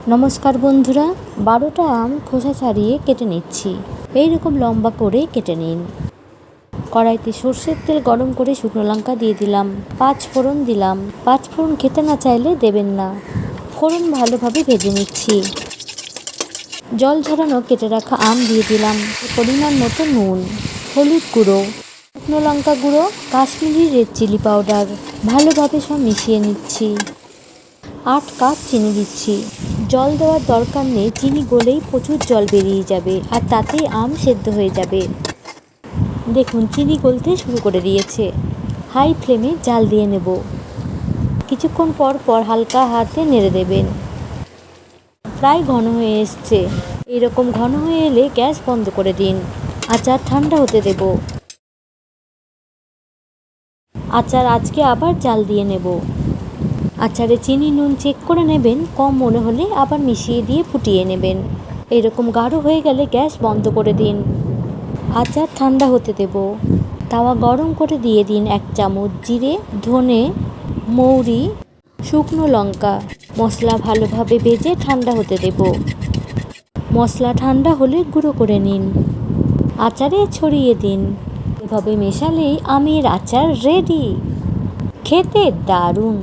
নমস্কার বন্ধুরা, 12টা আম খোসা ছাড়িয়ে কেটে নিচ্ছি। এইরকম লম্বা করে কেটে নিন। কড়াইতে সর্ষের তেল গরম করে শুকনো লঙ্কা দিয়ে দিলাম, 5 ফোড়ন দিলাম। 5 ফোড়ন খেতে না চাইলে দেবেন না। ফোড়ন ভালোভাবে ভেজে নিচ্ছি। জল ঝরানো কেটে রাখা আম দিয়ে দিলাম, পরিমাণ মতো নুন, হলুদ গুঁড়ো, শুকনো লঙ্কা গুঁড়ো, কাশ্মীরি রেড চিলি পাউডার। ভালোভাবে সব মিশিয়ে নিচ্ছি। 8 কাপ চিনি দিচ্ছি। জল দেওয়ার দরকার নেই, চিনি গলেই প্রচুর জল বেরিয়ে যাবে আর তাতেই আম সেদ্ধ হয়ে যাবে। দেখুন চিনি গলতে শুরু করে দিয়েছে। হাই ফ্লেমে জাল দিয়ে নেব। কিছুক্ষণ পর পর হালকা হাতে নেড়ে দেবেন। প্রায় ঘন হয়ে এসছে। এরকম ঘন হয়ে এলে গ্যাস বন্ধ করে দিন। আচার ঠান্ডা হতে দেব। আচার আজকে আবার জাল দিয়ে নেব। আচারে চিনি নুন চেক করে নেবেন, কম মনে হলে আবার মিশিয়ে দিয়ে ফুটিয়ে নেবেন। এরকম গাঢ় হয়ে গেলে গ্যাস বন্ধ করে দিন। আচার ঠান্ডা হতে দেব। তাওয়া গরম করে দিয়ে দিন 1 চামচ জিরে, ধনে, মৌরি, শুকনো লঙ্কা। মশলা ভালোভাবে ভেজে ঠান্ডা হতে দেব। মশলা ঠান্ডা হলে গুঁড়ো করে নিন। আচারে ছড়িয়ে দিন। এভাবে মেশালেই আমের আচার রেডি। খেতে দারুণ।